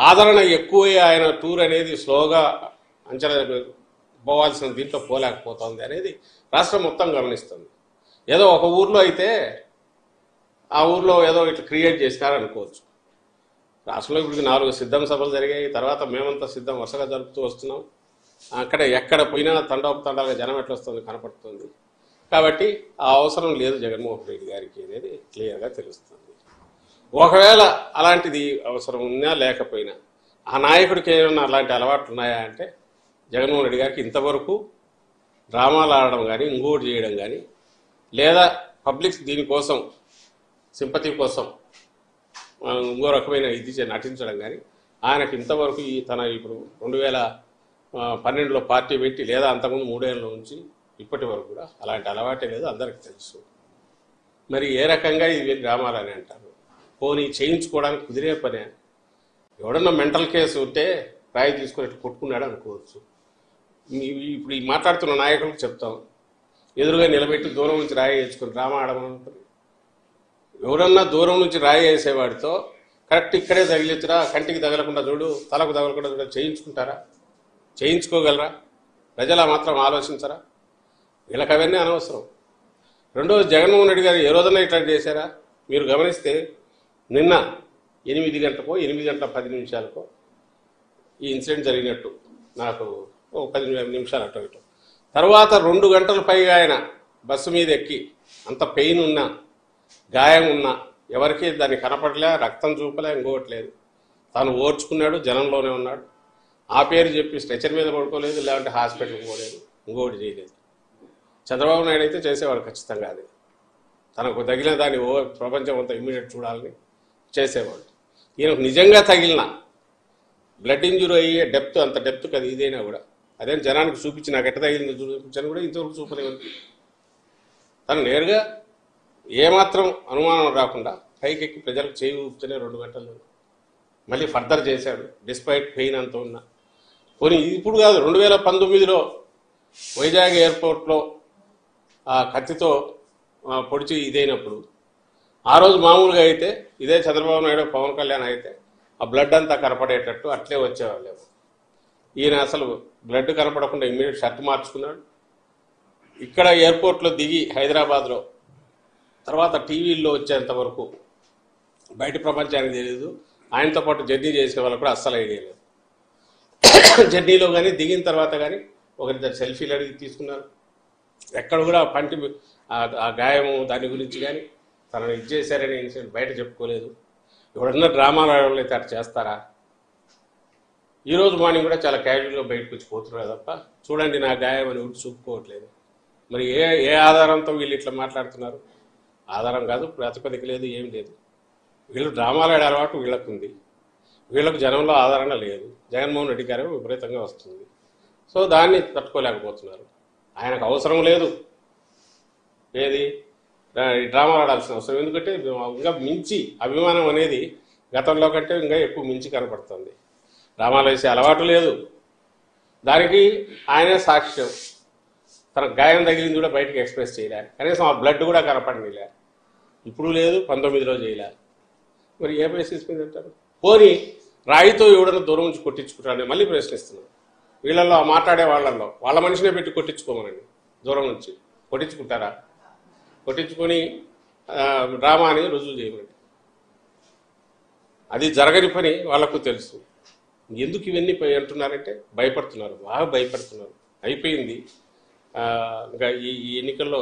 ఆదరణ ఎక్కువై ఆయన టూర్ అనేది స్లోగా అంచనా పోవాల్సిన దీంట్లో పోలేకపోతుంది అనేది రాష్ట్రం మొత్తం గమనిస్తుంది. ఏదో ఒక ఊర్లో అయితే ఆ ఊర్లో ఏదో ఇట్లా క్రియేట్ చేసినారనుకోవచ్చు. రాష్ట్రంలో ఇప్పుడు 4 సిద్ధం సభలు జరిగాయి. తర్వాత మేమంతా సిద్ధం వరుసగా జరుపుతూ వస్తున్నాం. అక్కడ ఎక్కడ పోయినా తండాలుగా జనం ఎట్లా వస్తుంది కనపడుతుంది. కాబట్టి ఆ అవసరం లేదు జగన్మోహన్ రెడ్డి గారికి అనేది క్లియర్గా తెలుస్తుంది. ఒకవేళ అలాంటిది అవసరం ఉన్నా లేకపోయినా ఆ నాయకుడికి ఏమైనా అలాంటి అలవాట్లు ఉన్నాయా అంటే జగన్మోహన్ రెడ్డి గారికి ఇంతవరకు డ్రామాలు ఆడడం కానీ ఇంకోటి చేయడం కానీ లేదా పబ్లిక్ దీనికోసం సింపతి కోసం ఇంకో రకమైన ఇది నటించడం కానీ ఆయనకి ఇంతవరకు తన ఇప్పుడు 2012లో పార్టీ పెట్టి లేదా అంతకుముందు 3 ఏళ్ళ నుంచి ఇప్పటి వరకు కూడా అలాంటి అలవాటే లేదు, అందరికీ తెలుసు. మరి ఏ రకంగా ఇది డ్రామాలని అంటారు? పోనీ చేయించుకోవడానికి కుదిరే పనే. ఎవడన్నా మెంటల్ కేసు ఉంటే రాయి తీసుకుని కొట్టుకున్నాడు అనుకోవచ్చు. ఇప్పుడు ఈ మాట్లాడుతున్న నాయకులకు చెప్తాం, ఎదురుగా నిలబెట్టి దూరం నుంచి రాయి వేసుకుని డ్రామా ఆడమని. ఎవరన్నా దూరం నుంచి రాయి వేసేవాడితో కరెక్ట్ ఇక్కడే తగిలించరా, కంటికి తగలకుండా చూడు, తలకు తగలకుండా చూడ చేయించుకుంటారా? చేయించుకోగలరా? ప్రజలు మాత్రం ఆలోచించరా? వీళ్ళకి అవన్నీ అనవసరం. రెండోది, జగన్మోహన్ రెడ్డి గారు ఏ రోజున ఇట్లా చేశారా? మీరు గమనిస్తే నిన్న 8 గంటలకో 8 గంటల 10 నిమిషాలకో ఈ ఇన్సిడెంట్ జరిగినట్టు నాకు 10 నిమిషాలు అటు ఇటు. తర్వాత 2 గంటల పైగా ఆయన బస్సు మీద ఎక్కి అంత పెయిన్ ఉన్నా గాయం ఉన్నా ఎవరికి దాన్ని కనపడలే, రక్తం చూపలే, ఇంకోవట్లేదు. తాను ఓర్చుకున్నాడు, జనంలోనే ఉన్నాడు. ఆ పేరు చెప్పి స్ట్రెచర్ మీద పడుకోలేదు, లేదంటే హాస్పిటల్కి పోలేదు, ఇంకోటి చేయలేదు. చంద్రబాబు నాయుడు అయితే చేసేవాడు ఖచ్చితంగా. అది తనకు తగిలిన దాన్ని ప్రపంచం అంతా ఇమ్మీడియట్ చూడాలని చేసేవాడు. ఈయనకు నిజంగా తగిలిన బ్లడ్ ఇంజురీ అయ్యే డెప్త్, అంత డెప్త్ అది ఇదైనా కూడా అదేం జనానికి చూపించి నాకు ఎట్ట తగిలింది చూపించని కూడా ఇంతవరకు చూపలేదు. తను నేరుగా ఏమాత్రం అనుమానం రాకుండా పైకెక్కి ప్రజలకు చేయి ఊపుతూనే 2 గంటలు మళ్ళీ ఫర్దర్ చేశాడు, డిస్పైట్ పెయిన్ అంత ఉన్నా. పోనీ ఇప్పుడు కాదు, 2019లో వైజాగ్ ఎయిర్పోర్ట్లో ఆ కత్తితో పొడిచి ఇదైనప్పుడు ఆ రోజు మామూలుగా అయితే ఇదే చంద్రబాబు నాయుడు పవన్ కళ్యాణ్ అయితే ఆ బ్లడ్ అంతా కనపడేటట్టు అట్లే వచ్చేవాళ్ళేమో. ఈయన అసలు బ్లడ్ కనపడకుండా ఇమ్మీడియట్ షర్ట్ మార్చుకున్నాడు. ఇక్కడ ఎయిర్పోర్ట్లో దిగి హైదరాబాద్లో తర్వాత టీవీల్లో వచ్చేంత వరకు బయట ప్రపంచానికి తెలియదు. ఆయనతో పాటు జర్నీ చేసే వాళ్ళకు కూడా అస్సలు ఐడియా లేదు. జర్నీలో కానీ దిగిన తర్వాత కానీ ఒకరిద్దరు సెల్ఫీలు అడిగి తీసుకున్నారు. ఎక్కడ కూడా పంటి ఆ గాయము దాని గురించి కానీ తనను ఇది చేశారనే ఇన్సిడెంట్ బయట చెప్పుకోలేదు. ఎవడన్నా డ్రామాలు ఆడవాళ్ళు అయితే అట్లా చేస్తారా? ఈరోజు మార్నింగ్ కూడా చాలా క్యాజువల్గా బయటకు వచ్చి పోతున్నారు తప్ప చూడండి నా గాయం అని ఒకటి చూపుకోవట్లేదు. మరి ఏ ఆధారంతో వీళ్ళు ఇట్లా మాట్లాడుతున్నారు? ఆధారం కాదు, ప్రాతిపదిక లేదు, ఏం లేదు. వీళ్ళు డ్రామాలు ఆడే అలవాటు వీళ్ళకు ఉంది. వీళ్ళకు జనంలో ఆదరణ లేదు. జగన్మోహన్ రెడ్డి గారు విపరీతంగా వస్తుంది. సో దాన్ని తట్టుకోలేకపోతున్నారు. ఆయనకు అవసరం లేదు ఏది డ్రామాలు ఆడాల్సిన అవసరం. ఎందుకంటే ఇంకా మించి అభిమానం అనేది గతంలో కంటే ఇంకా ఎక్కువ మించి కనపడుతుంది. డ్రామాలు వేసే అలవాటు లేదు. దానికి ఆయనే సాక్ష్యం. తన గాయం తగిలింది కూడా బయటకు ఎక్స్ప్రెస్ చేయలే, కనీసం ఆ బ్లడ్ కూడా కనపడనిలే. ఇప్పుడు లేదు, 19లో చేయలే. మరి ఏ బేసిస్ మీద అంటారు? పోనీ రాయితో ఎవడన్నా దూరం నుంచి కొట్టించుకుంటారని మళ్ళీ ప్రశ్నిస్తున్నారు. వీళ్ళల్లో మాట్లాడే వాళ్ళల్లో వాళ్ళ మనిషినే పెట్టి కొట్టించుకోమనండి. దూరం నుంచి కొట్టించుకుంటారా? కొట్టించుకొని డ్రామా అని రుజువు చేయమని. అది జరగని పని వాళ్ళకు తెలుసు. ఎందుకు ఇవన్నీ అంటున్నారంటే భయపడుతున్నారు, బాగా భయపడుతున్నారు. అయిపోయింది, ఇంకా ఈ ఎన్నికల్లో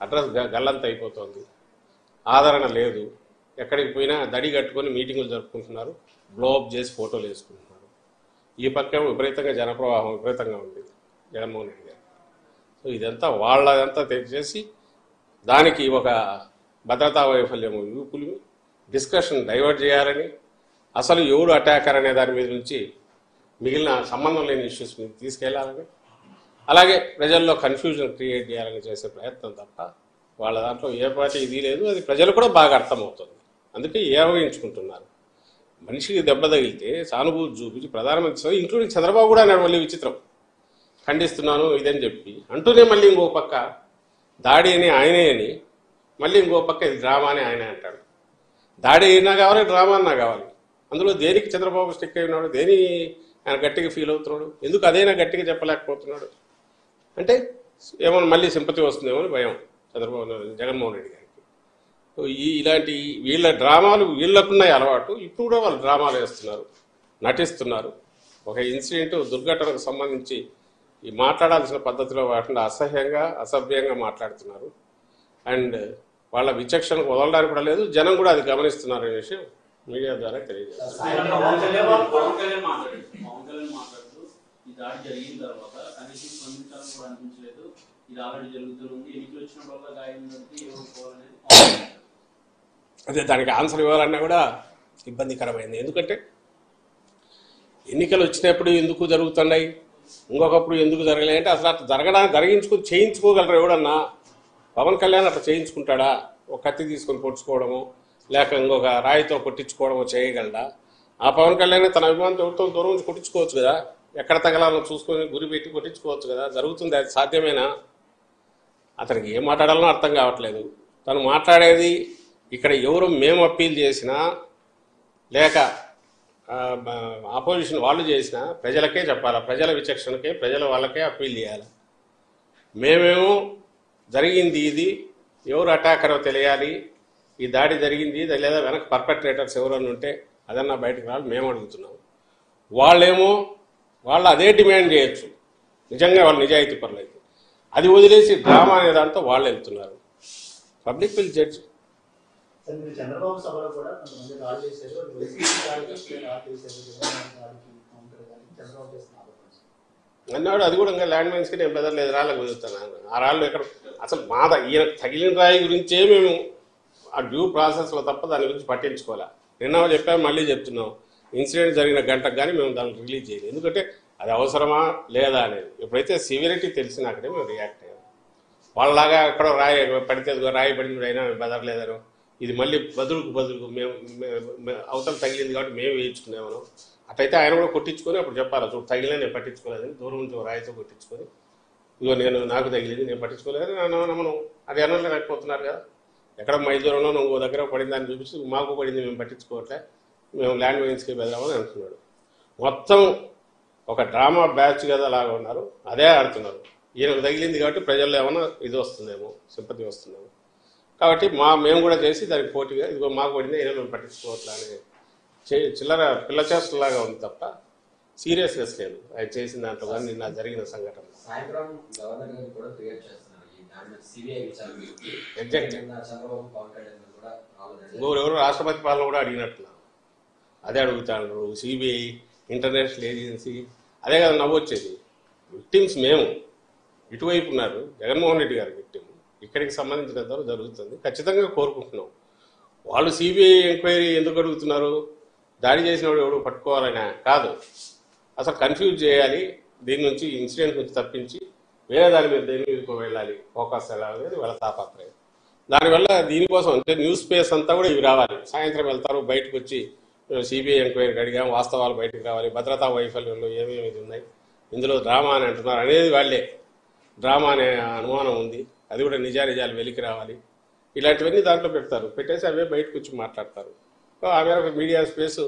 అడ్రస్ గల్లంత అయిపోతుంది. ఆదరణ లేదు. ఎక్కడికి పోయినా దడి కట్టుకొని మీటింగులు జరుపుకుంటున్నారు, బ్లోఅప్ చేసి ఫోటోలు వేసుకుంటున్నారు. ఈ పక్క విపరీతంగా జనప్రవాహం విపరీతంగా ఉంది జగన్మోహన్ రెడ్డి గారు. సో ఇదంతా వాళ్ళదంతా తెచ్చేసి దానికి ఒక భద్రతా వైఫల్యం యూపులు డిస్కషన్ డైవర్ట్ చేయాలని, అసలు ఎవరు అటాకర్ అనే దాని మీద నుంచి మిగిలిన సంబంధం లేని ఇష్యూస్ మీద తీసుకెళ్లాలని, అలాగే ప్రజల్లో కన్ఫ్యూజన్ క్రియేట్ చేయాలని చేసే ప్రయత్నం తప్ప వాళ్ళ దాంట్లో ఏ పార్టీ ఇది లేదు. అది ప్రజలు కూడా బాగా అర్థమవుతుంది. అందుకే ఏవగించుకుంటున్నారు. మనిషికి దెబ్బ తగిలితే సానుభూతి చూపించి ప్రధానమంత్రి ఇంక్లూడింగ్ చంద్రబాబు కూడా అన్నాడు మళ్ళీ విచిత్రం, ఖండిస్తున్నాను ఇదని చెప్పి అంటూనే మళ్ళీ ఇంకో పక్క దాడి అని ఆయనే అని మళ్ళీ ఇంకో పక్క ఇది డ్రామా అని ఆయనే అంటాడు. దాడి అయినా కావాలి, డ్రామా అన్నా కావాలి. అందులో దేనికి చంద్రబాబు స్టిక్ అయి ఉన్నాడు, దేని ఆయన గట్టిగా ఫీల్ అవుతున్నాడు, ఎందుకు అదైనా గట్టిగా చెప్పలేకపోతున్నాడు అంటే ఏమన్నా మళ్ళీ సింపతి వస్తుందేమో అని భయం జగన్మోహన్ రెడ్డి గారికి. ఇలాంటి వీళ్ళ డ్రామాలు వీళ్ళకున్నాయి అలవాటు. ఇప్పుడు కూడా వాళ్ళు డ్రామాలు వేస్తున్నారు, నటిస్తున్నారు. ఒక ఇన్సిడెంట్ దుర్ఘటనకు సంబంధించి ఈ మాట్లాడాల్సిన పద్ధతిలో కాకుండా అసహ్యంగా అసభ్యంగా మాట్లాడుతున్నారు. అండ్ వాళ్ళ విచక్షణకు వదలడానికి కూడా లేదు, జనం కూడా అది గమనిస్తున్నారు అనే విషయం మీడియా ద్వారా తెలియజేస్తారు. అదే దానికి ఆన్సర్ ఇవ్వాలన్నా కూడా ఇబ్బందికరమైంది. ఎందుకంటే ఎన్నికలు వచ్చినప్పుడు ఎందుకు జరుగుతున్నాయి, ఇంకొకప్పుడు ఎందుకు జరగలేదు అంటే అసలు అట్లా చేయించుకోగలరు ఎవడన్నా? పవన్ కళ్యాణ్ అట్లా చేయించుకుంటాడా? ఒక కత్తి తీసుకొని పొడుచుకోవడము లేక ఇంకొక రాయితో కొట్టించుకోవడము చేయగలడా? ఆ పవన్ కళ్యాణ్ తన అభిమానంతో దూరం నుంచి కొట్టించుకోవచ్చు కదా, ఎక్కడ తగలాలో చూసుకొని గురి పెట్టి కొట్టించుకోవచ్చు కదా. జరుగుతుంది, అది సాధ్యమేనా? అతనికి ఏం మాట్లాడాలో అర్థం కావట్లేదు. తను మాట్లాడేది ఇక్కడ ఎవరు మేము అప్పీల్ చేసినా లేక ఆపోజిషన్ వాళ్ళు చేసినా ప్రజలకే చెప్పాలా, ప్రజల విచక్షణకే, ప్రజల వాళ్ళకే అప్పీల్ చేయాలి. మేమేమో జరిగింది ఇది, ఎవరు అటాకరో తెలియాలి, ఈ దాడి జరిగింది లేదా వెనక పర్పెట్రేటర్స్ ఎవరన్నా ఉంటే అదన్నా బయటకు రావాలి మేము అడుగుతున్నాం. వాళ్ళేమో వాళ్ళు అదే డిమాండ్ చేయొచ్చు నిజంగా వాళ్ళు నిజాయితీ పరులైతే. అది వదిలేసి డ్రామా అనే దాంతో వాళ్ళు వెళ్తున్నారు. Public will judge. చంద్రబాబు సభలో కూడా కొంతమంది రాళ్ళు చేశారు, అన్నాడు. అది కూడా ఇంకా ల్యాండ్ మైన్స్కి నేను బెదరలేదు, రాళ్ళకు కుదురుతున్నాను. ఆ రాళ్ళు ఎక్కడ అసలు ఈయన తగిలిన రాయి గురించే మేము ఆ డ్యూ ప్రాసెస్లో తప్ప దాని గురించి పట్టించుకోవాలి. నిన్న చెప్పాము, మళ్ళీ చెప్తున్నాం, ఇన్సిడెంట్ జరిగిన గంటకు కానీ మేము దాన్ని రిలీజ్ చేయలేదు. ఎందుకంటే అది అవసరమా లేదా అనేది. ఎప్పుడైతే సివియరిటీ తెలిసినాకనే మేము రియాక్ట్ అయ్యాం. వాళ్ళలాగా ఎక్కడో రాయి పడితే రాయి పడింది అయినా మేము బెదరలేదనో, ఇది మళ్ళీ బదులుకు మేము అవతల తగిలింది కాబట్టి మేము వేయించుకునేమను. అట్లయితే ఆయన కూడా కొట్టించుకొని అప్పుడు చెప్పాలి, చూడు తగిలిన నేను పట్టించుకోలేదని, దూరం నుంచి రాయితో కొట్టించుకొని ఇదిగో నాకు తగిలింది నేను పట్టించుకోలేదు మనం అది అనలేకపోతున్నారు కదా. ఎక్కడ మైదూరంలో నువ్వు దగ్గర పడిందని చూపించి మాకు పడింది మేము పట్టించుకోవట్లే, మేము ల్యాండ్ మైన్స్కి వెళ్దామని అంటున్నాడు. మొత్తం ఒక డ్రామా బ్యాచ్ కదా లాగా ఉన్నారు, అదే ఆడుతున్నారు. ఈయనకు తగిలింది కాబట్టి ప్రజల్లో ఏమైనా ఇది వస్తుందేమో, సింపతి వస్తుందేమో కాబట్టి మేము కూడా చేసి దానికి పోటీగా ఇదిగో మాకు పడింది అయినా మేము పట్టించుకోవట్లే అనే చిల్లర పిల్ల చేష్టలాగా ఉంది తప్ప సీరియస్నెస్ లేదు ఆయన చేసిన దాంట్లో కానీ నిన్న జరిగిన సంఘటన. ఇంకొకరెవరు రాష్ట్రపతి పాలన కూడా అడిగినట్టున్నారు, అదే అడుగుతాడు. సిబిఐ, ఇంటర్నేషనల్ ఏజెన్సీ, అదే కదా నవ్వొచ్చేది. విక్టిమ్స్ మేము ఇటువైపు ఉన్నారు, జగన్మోహన్ రెడ్డి గారి విక్టిమ్ ఇక్కడికి సంబంధించినంత జరుగుతుంది, ఖచ్చితంగా కోరుకుంటున్నాం. వాళ్ళు సిబిఐ ఎంక్వైరీ ఎందుకు అడుగుతున్నారు? దాడి చేసిన వాడు ఎవడు పట్టుకోవాలనే కాదు, అసలు కన్ఫ్యూజ్ చేయాలి, దీని నుంచి ఇన్సిడెంట్ నుంచి తప్పించి వేరే దాని మీద దేని మీదకు వెళ్ళాలి, ఫోకస్ వెళ్ళాలి వాళ్ళ తాపత్రయం. దానివల్ల దీనికోసం అంటే న్యూస్ స్పేస్ అంతా కూడా ఇవి రావాలి. సాయంత్రం వెళ్తారు, బయటకు వచ్చి సిబిఐ ఎంక్వైరీకి అడిగాం, వాస్తవాలు బయటకు రావాలి, భద్రతా వైఫల్యంలో ఏమేమి ఉన్నాయి, ఇందులో డ్రామా అని అంటున్నారు అనేది వాళ్ళే. డ్రామా అనే అనుమానం ఉంది, అది కూడా నిజాలు వెలికి రావాలి. ఇలాంటివన్నీ దాంట్లో పెడతారు, పెట్టేసి అవే బయటకు వచ్చి మాట్లాడతారు. ఆ మేరకు మీడియా స్పేస్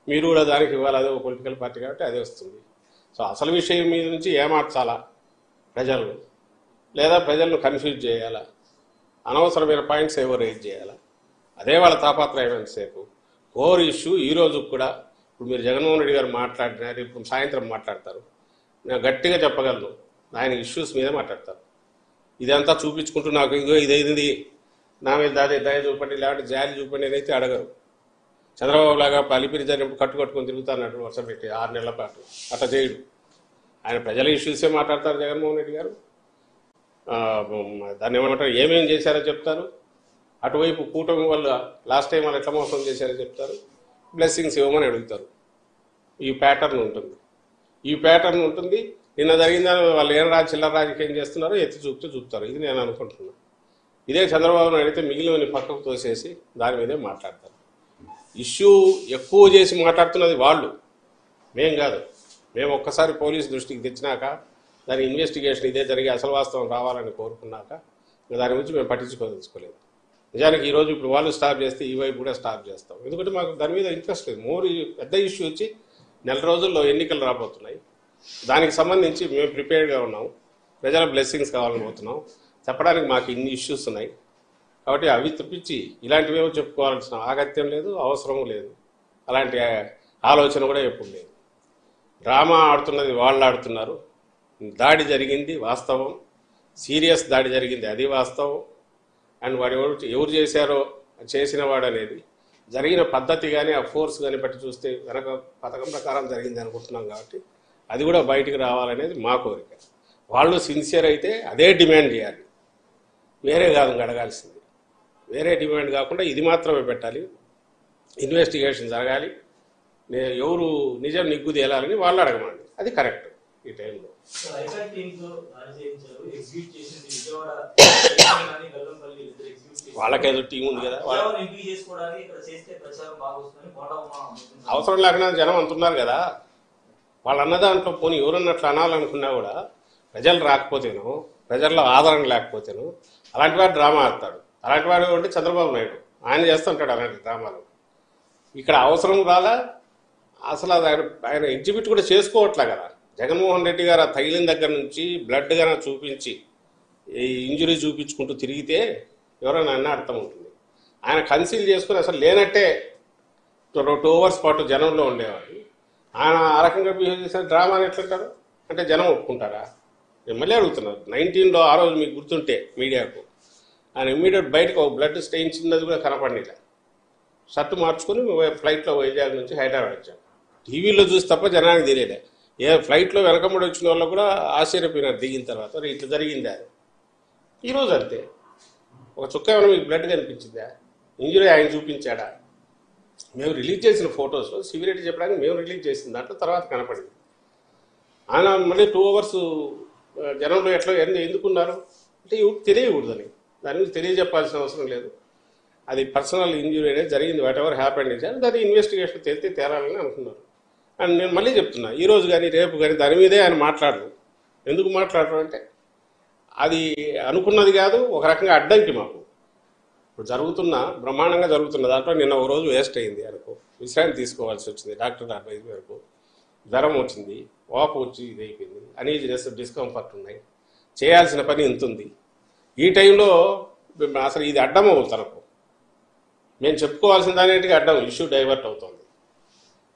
మీరు కూడా దానికి ఇవ్వాలి, అదే ఒక పొలిటికల్ పార్టీ కాబట్టి అదే వస్తుంది. సో అసలు విషయం మీద నుంచి ఏమార్చాలా ప్రజలు, లేదా ప్రజలను కన్ఫ్యూజ్ చేయాలా, అనవసరమైన పాయింట్స్ ఏవో రైజ్ చేయాలా, అదే వాళ్ళ తాపత్రయం. సేపు కోర్ ఇష్యూ ఈ రోజు కూడా ఇప్పుడు మీరు జగన్మోహన్ రెడ్డి గారు మాట్లాడినారు, ఇప్పుడు సాయంత్రం మాట్లాడతారు, నేను గట్టిగా చెప్పగలను ఆయన ఇష్యూస్ మీదే మాట్లాడతారు. ఇదంతా చూపించుకుంటూ నాకు ఇంకో ఇదైంది నా మీద దయ చూపండి లేకపోతే జాలి చూపండి అనేది అడగరు. చంద్రబాబు లాగా అలిపిరి జరిగినప్పుడు కట్టుకొని తిరుగుతానట్టు వర్షం పెట్టి 6 నెలల పాటు అట్లా చేయడు. ఆయన ప్రజల ఇష్యూసే మాట్లాడతారు జగన్మోహన్ రెడ్డి గారు. దాన్ని ఏమంటారు, ఏమేమి చేశారో చెప్తారు. అటువైపు కూటమి వల్ల లాస్ట్ టైం వాళ్ళు ఎట్లా మోసం చేశారో చెప్తారు, బ్లెస్సింగ్స్ ఇవ్వమని అడుగుతారు. ఈ ప్యాటర్న్ ఉంటుంది. నిన్న జరిగిందని వాళ్ళు ఏం చిల్లర రాజకీయం చేస్తున్నారో ఎత్తి చూపుతారు. ఇది నేను అనుకుంటున్నాను. ఇదే చంద్రబాబును అడిగితే మిగిలిన పక్కకు తోసేసి దాని మీదే మాట్లాడతారు. ఇష్యూ ఎక్కువ చేసి మాట్లాడుతున్నది వాళ్ళు, మేం కాదు. మేము ఒక్కసారి పోలీసు దృష్టికి తెచ్చినాక దాని ఇన్వెస్టిగేషన్ ఇదే జరిగి అసలు వాస్తవం రావాలని కోరుకున్నాక దాని గురించి మేము పట్టించుకోదలుచుకోలేదు. నిజానికి ఈరోజు ఇప్పుడు వాళ్ళు స్టాప్ చేస్తే ఈ వైపు కూడా స్టాప్ చేస్తాం. ఎందుకంటే మాకు దాని మీద ఇంట్రెస్ట్ లేదు. పెద్ద ఇష్యూ వచ్చి నెల రోజుల్లో ఎన్నికలు రాబోతున్నాయి. దానికి సంబంధించి మేము ప్రిపేర్డ్గా ఉన్నాం. ప్రజల బ్లెస్సింగ్స్ కావాలని పోతున్నాం. చెప్పడానికి మాకు ఇన్ని ఇష్యూస్ ఉన్నాయి. కాబట్టి అవి తప్పించి ఇలాంటివేమో చెప్పుకోవాల్సిన ఆగత్యం లేదు, అవసరం లేదు. అలాంటి ఆలోచన కూడా ఎప్పుడు లేదు. డ్రామా ఆడుతున్నది వాళ్ళు ఆడుతున్నారు. దాడి జరిగింది వాస్తవం, సీరియస్ దాడి జరిగింది అది వాస్తవం. అండ్ వాడు ఎవరు చేశారో చేసిన వాడు అనేది జరిగిన పద్ధతి కానీ ఆ ఫోర్స్ కానీ బట్టి చూస్తే వెనక పథకం ప్రకారం జరిగింది అనుకుంటున్నాం. కాబట్టి అది కూడా బయటికి రావాలనేది మా కోరిక. వాళ్ళు సిన్సియర్ అయితే అదే డిమాండ్ చేయాలి, వేరే కాదు అడగాల్సింది. వేరే డిమాండ్ కాకుండా ఇది మాత్రమే పెట్టాలి. ఇన్వెస్టిగేషన్ జరగాలి, ఎవరు నిజం నిగ్గు తేలాలని వాళ్ళు అడగమండి. అది కరెక్ట్. ఈ టైంలో వాళ్ళకేదో టీం ఉంది కదా, అవసరం లేకుండా జనం అంటున్నారు కదా. వాళ్ళు అన్న దాంట్లో పోనీ ఎవరన్నట్లు అనాలనుకున్నా కూడా ప్రజలు రాకపోతేనో, ప్రజల్లో ఆదరణ లేకపోతేనో అలాంటి వాడు డ్రామా ఆడతాడు. అలాంటి వాడు అంటే చంద్రబాబు నాయుడు, ఆయన చేస్తుంటాడు అలాంటి డ్రామాలు. ఇక్కడ అవసరం రాలా అసలు. ఆయన ఎగ్జిబిట్ కూడా చేసుకోవట్లే కదా. జగన్మోహన్ రెడ్డి గారు తగిలిన దగ్గర నుంచి బ్లడ్ గాన చూపించి ఈ ఇంజురీ చూపించుకుంటూ తిరిగితే ఎవరైనా అన్న అర్థం ఉంటుంది. ఆయన కన్సీల్ చేసుకుని అసలు లేనట్టే 2 hours పాటు జనంలో ఉండేవాడు. ఆయన ఆ రకంగా బిహేవ్ చేసిన డ్రామాని ఎట్లంటారు అంటే జనం ఒప్పుకుంటారా? నేను మళ్ళీ అడుగుతున్నారు. 19లో ఆ రోజు మీకు గుర్తుంటే మీడియాకు ఆయన ఇమ్మీడియట్ బయటకు ఒక బ్లడ్ స్టెయిన్ చిన్నది కూడా కనపడలేదు. షర్టు మార్చుకుని ఫ్లైట్లో వైజాగ్ నుంచి హైదరాబాద్ వచ్చాను. టీవీలో చూసి తప్ప జనానికి తెలియలే. ఫ్లైట్లో వెనకబడి వచ్చిన వాళ్ళు కూడా ఆశ్చర్యపోయినారు దిగిన తర్వాత, ఇట్లా జరిగిందా. ఈరోజు అంతే. ఒక చుక్క ఏమైనా మీకు బ్లడ్ కనిపించిందా? ఇంజురీ ఆయన చూపించాడా? మేము రిలీజ్ చేసిన ఫొటోస్ సివిరెడ్డి చెప్పడానికి మేము రిలీజ్ చేసిన దాంట్లో తర్వాత కనపడింది. ఆయన మళ్ళీ 2 hours జనంలో ఎట్లా ఎందుకున్నారు అంటే తెలియకూడదని. దాని గురించి తెలియజెప్పాల్సిన అవసరం లేదు. అది పర్సనల్ ఇంజురీ అనేది జరిగింది. వాట్ ఎవర్ హ్యాపెండ్ ఇస్ దాని ఇన్వెస్టిగేషన్ తేలాలని అనుకున్నారు. అండ్ నేను మళ్ళీ చెప్తున్నా, ఈరోజు కానీ రేపు కానీ దాని మీదే ఆయన మాట్లాడరు. ఎందుకు మాట్లాడరు అంటే అది అనుకున్నది కాదు, ఒక రకంగా అడ్డంకి మాకు. ఇప్పుడు బ్రహ్మాండంగా జరుగుతున్న దాంట్లో నిన్న ఒక రోజు వేస్ట్ అయింది అనుకో, విశ్రాంతి తీసుకోవాల్సి వచ్చింది. డాక్టర్ అడ్వైజ్ వరకు జ్వరం వచ్చింది, వాపు వచ్చి ఇది అయిపోయింది, అనీజినెస్, డిస్కంఫర్ట్ ఉన్నాయి, చేయాల్సిన పని ఇంత ఉంది. ఈ టైంలో అసలు ఇది అడ్డం అవుతారు. మేము చెప్పుకోవాల్సిన దానికి అడ్డం, ఇష్యూ డైవర్ట్ అవుతుంది.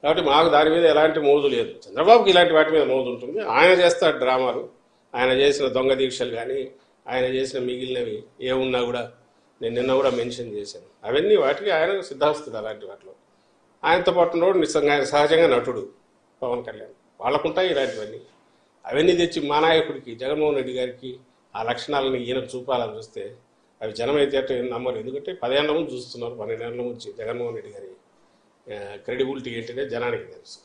కాబట్టి మాకు దాని మీద ఎలాంటి మోజు లేదు. చంద్రబాబుకి ఇలాంటి వాటి మీద మోజు ఉంటుంది. ఆయన చేస్తాడు డ్రామాలు. ఆయన చేసిన దొంగ దీక్షలు కానీ ఆయన చేసిన మిగిలినవి ఏమున్నా కూడా నేను నిన్న కూడా మెన్షన్ చేశాను. అవన్నీ వాటికి ఆయన సిద్ధాస్తుడు. అలాంటి వాటిలో ఆయనతో పాటు నిజంగా ఆయన సహజంగా నటుడు పవన్ కళ్యాణ్, వాళ్ళకుంటాయి ఇలాంటివన్నీ. అవన్నీ తెచ్చి మా నాయకుడికి జగన్మోహన్ రెడ్డి గారికి ఆ లక్షణాలను ఈయనకు చూపాలని చూస్తే అవి జనం అయితే నమ్మరు. ఎందుకంటే 10 ఏళ్ల ముందు చూస్తున్నారు, 12 ఏళ్ల నుంచి జగన్మోహన్ రెడ్డి గారి క్రెడిబిలిటీ ఏంటనే జనానికి తెలుసు.